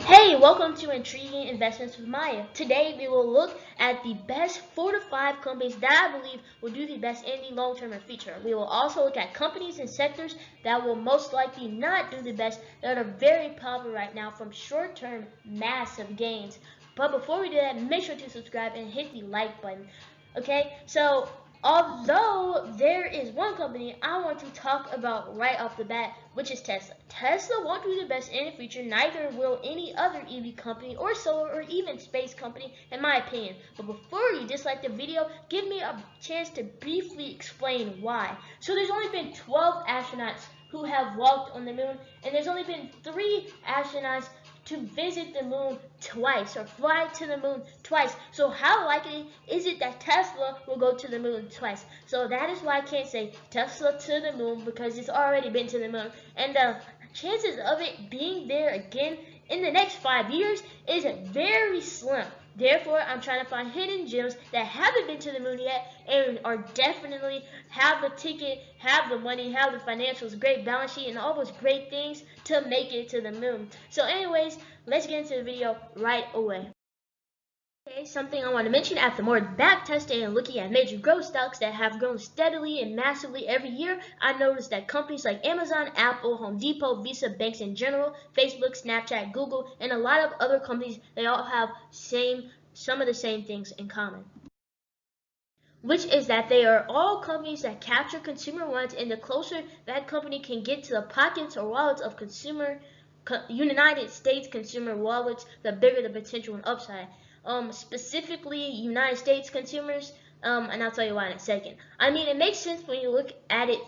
Hey, welcome to Intriguing Investments with Maya. Today we will look at the best 4 to 5 companies that I believe will do the best in the long term and future. We will also look at companies and sectors that will most likely not do the best, that are very popular right now from short term massive gains. But before we do that, make sure to subscribe and hit the like button. Okay, so although there is one company I want to talk about right off the bat, which is Tesla. Tesla won't do the best in the future, neither will any other EV company or solar or even space company, in my opinion. But before you dislike the video, give me a chance to briefly explain why. So there's only been 12 astronauts who have walked on the moon, and there's only been 3 astronauts to visit the moon twice or fly to the moon twice. So how likely is it that Tesla will go to the moon twice? So that is why I can't say Tesla to the moon, because it's already been to the moon, and the chances of it being there again in the next 5 years is very slim. Therefore, I'm trying to find hidden gems that haven't been to the moon yet and are definitely have the ticket, have the money, have the financials, great balance sheet, and all those great things to make it to the moon. So anyways, let's get into the video right away. Okay, something I want to mention, after more back testing and looking at major growth stocks that have grown steadily and massively every year, I noticed that companies like Amazon, Apple, Home Depot, Visa, banks in general, Facebook, Snapchat, Google, and a lot of other companies, they all have some of the same things in common, which is that they are all companies that capture consumer wants, and the closer that company can get to the pockets or wallets of United States consumer wallets, the bigger the potential and upside. Specifically United States consumers, and I'll tell you why in a second. I mean, it makes sense when you look at it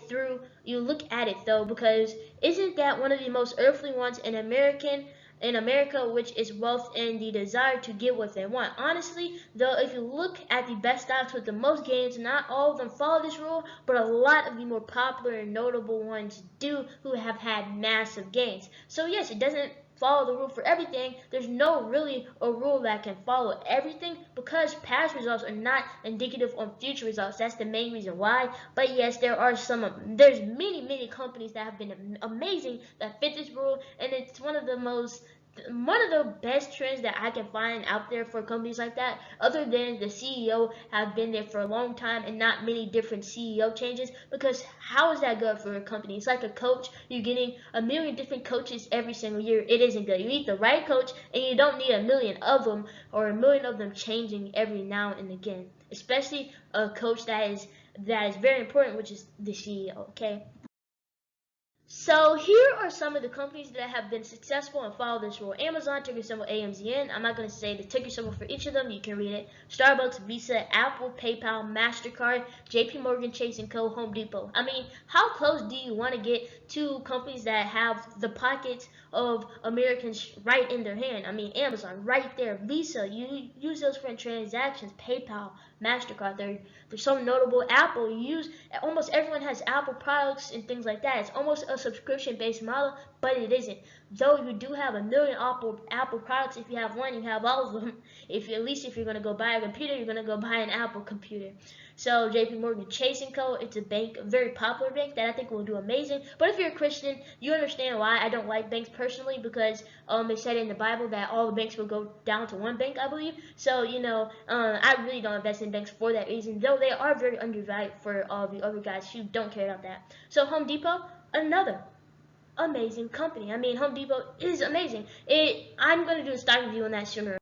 though, because isn't that one of the most earthly wants in America, which is wealth and the desire to get what they want? Honestly, though, if you look at the best stocks with the most gains, not all of them follow this rule, but a lot of the more popular and notable ones do, who have had massive gains. So yes, it doesn't follow the rule for everything. There's no really a rule that can follow everything, because past results are not indicative on future results. That's the main reason why. But yes, there's many companies that have been amazing that fit this rule, and it's one of the best trends that I can find out there for companies like that, other than the CEO have been there for a long time and not many different CEO changes. Because how is that good for a company? It's like a coach. You're getting a million different coaches every single year. It isn't good. You need the right coach, and you don't need a million of them, or a million of them changing every now and again, especially a coach that is very important, which is the CEO. Okay, so here are some of the companies that have been successful and follow this rule. Amazon, ticker symbol AMZN. I'm not going to say the ticker symbol for each of them. You can read it. Starbucks, Visa, Apple, PayPal, MasterCard, JP Morgan Chase & Co., Home Depot. I mean, how close do you want to get to companies that have the pockets of Americans right in their hand? I mean, Amazon right there. Visa, you use those for transactions. PayPal, MasterCard, they're so notable. Apple, almost everyone has Apple products and things like that. It's almost a subscription-based model, but it isn't. Though you do have a million Apple products, if you have one, you have all of them. At least if you're gonna go buy a computer, you're gonna go buy an Apple computer. So JP Morgan Chase & Co., it's a bank, a very popular bank that I think will do amazing. But if you're a Christian, you understand why I don't like banks personally, because it said in the Bible that all the banks will go down to one bank, I believe. So I really don't invest in banks for that reason, though they are very undervalued for all the other guys who don't care about that. So Home Depot, another amazing company. I mean, Home Depot is amazing. I'm going to do a stock review on that sooner.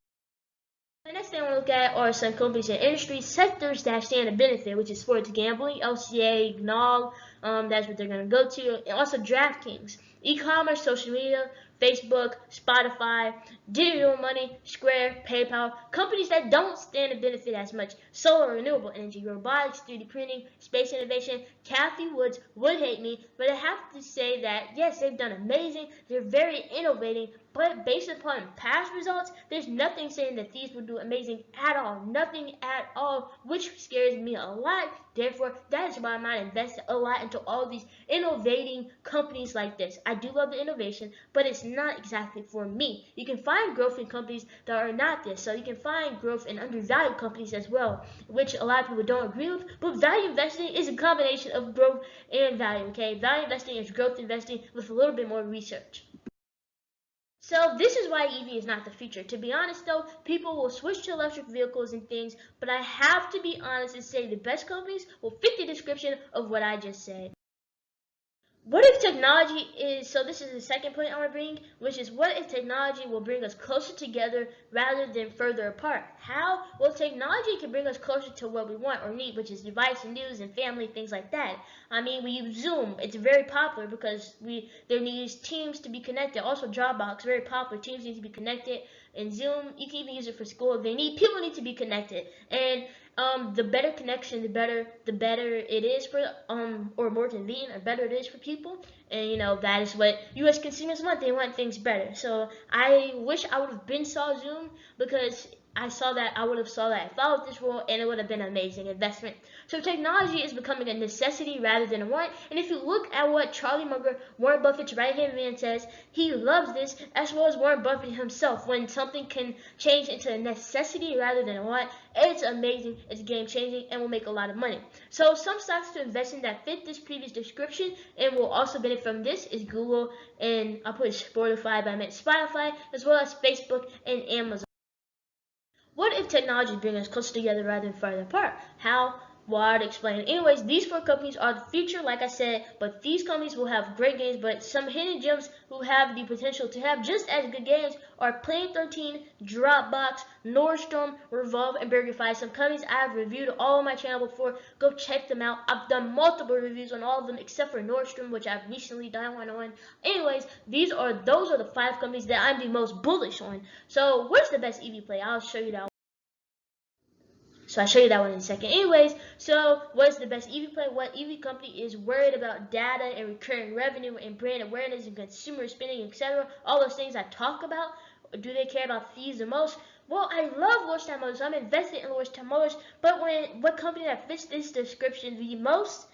The next thing I want to look at are some companies and industry sectors that stand to benefit, which is sports gambling, LCA, GNOG, that's what they're going to go to, and also DraftKings, e-commerce, social media, Facebook, Spotify, digital money, Square, PayPal, companies that don't stand to benefit as much. Solar, renewable energy, robotics, 3D printing, space innovation. Kathy Woods would hate me, but I have to say that yes, they've done amazing. They're very innovating, but based upon past results, there's nothing saying that these will do amazing at all. Nothing at all, which scares me a lot. Therefore, that is why I'm not invested a lot into all these innovating companies like this. I do love the innovation, but it's not exactly for me. You can find growth in companies that are not this. So you can find growth in undervalued companies as well, which a lot of people don't agree with. But value investing is a combination of growth and value. Okay, value investing is growth investing with a little bit more research. So this is why EV is not the future. To be honest though, people will switch to electric vehicles and things, but I have to be honest and say the best companies will fit the description of what I just said. What if technology is, so this is the second point I want to bring, which is what if technology will bring us closer together rather than further apart? How? Well, technology can bring us closer to what we want or need, which is device and news and family, things like that. I mean, we use Zoom. It's very popular because there needs teams to be connected. Also, Dropbox, very popular. Teams need to be connected. And Zoom, you can even use it for school. People need to be connected. And the better connection, the better it is for or more convenient, the better it is for people. And that is what U.S. consumers want. They want things better. So I wish I would have been saw Zoom, because I would have saw that if I was this role, and it would have been an amazing investment. So technology is becoming a necessity rather than a want. And if you look at what Charlie Munger, Warren Buffett's right-hand man, says, he loves this, as well as Warren Buffett himself. When something can change into a necessity rather than a want, it's amazing, it's game-changing, and will make a lot of money. So some stocks to invest in that fit this previous description and will also benefit from this is Google, and I'll put Spotify, but I meant Spotify, as well as Facebook and Amazon. What if technology brings us closer together rather than farther apart? How? Well, I'd explain. Anyways, these 4 companies are the future, like I said, but these companies will have great games, but some hidden gems who have the potential to have just as good games are Plane 13, Dropbox, Nordstrom, Revolve, and BurgerFi. Some companies I've reviewed all on my channel before. Go check them out. I've done multiple reviews on all of them except for Nordstrom, which I've recently done one on. Anyways, those are the 5 companies that I'm the most bullish on. So where's the best EV play? I'll show you that. So I'll show you that one in a second. Anyways, so what's the best EV play? What EV company is worried about data and recurring revenue and brand awareness and consumer spending, etc.? All those things I talk about. Do they care about these the most? Well, I love Lordstown Motors. I'm invested in Lordstown Motors. But what company that fits this description the most?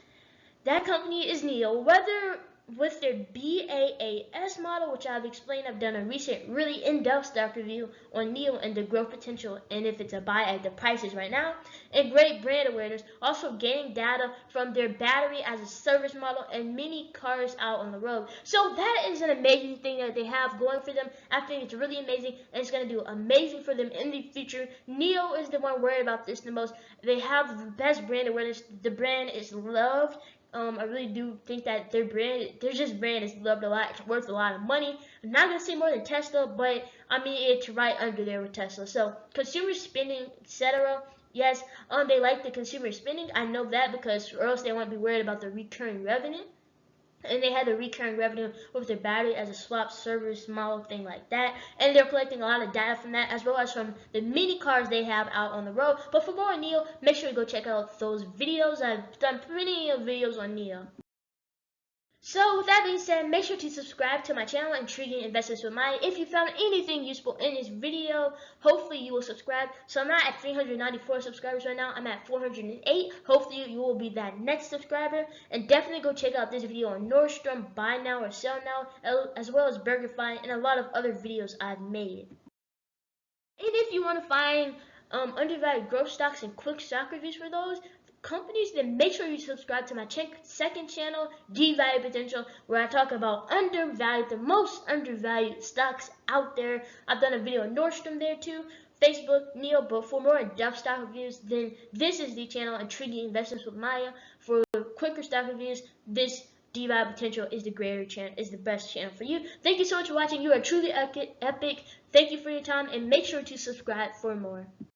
That company is NIO. Whether with their BAAS model, which I've explained, I've done a recent really in-depth stock review on NIO and the growth potential, and if it's a buy at the prices right now, and great brand awareness, also gaining data from their battery as a service model and many cars out on the road. So that is an amazing thing that they have going for them. I think it's really amazing, and it's going to do amazing for them in the future. NIO is the one worried about this the most. They have the best brand awareness. The brand is loved. I really do think that their brand is loved a lot. It's worth a lot of money. I'm not gonna say more than Tesla, but I mean it's right under there with Tesla. So consumer spending, etc. Yes, they like the consumer spending. I know that, because or else they won't be worried about the recurring revenue. And they had the recurring revenue with their battery as a swap service model, thing like that. And they're collecting a lot of data from that, as well as from the mini cars they have out on the road. But for more on NIO, make sure to go check out those videos. I've done plenty of videos on NIO. So with that being said, make sure to subscribe to my channel, Intriguing Investments with Maya. If you found anything useful in this video, hopefully you will subscribe. So I'm not at 394 subscribers right now. I'm at 408. Hopefully you will be that next subscriber. And definitely go check out this video on Nordstrom, buy now or sell now, as well as BurgerFi and a lot of other videos I've made. And if you want to find undervalued growth stocks and quick stock reviews for those companies, then make sure you subscribe to my second channel, Devalue Potential, where I talk about the most undervalued stocks out there. I've done a video on Nordstrom there too, Facebook, NIO, but for more in-depth stock reviews, then this is the channel, Intriguing Investments with Maya. For quicker stock reviews, this Devalue Potential is the best channel for you. Thank you so much for watching. You are truly epic. Thank you for your time, and make sure to subscribe for more.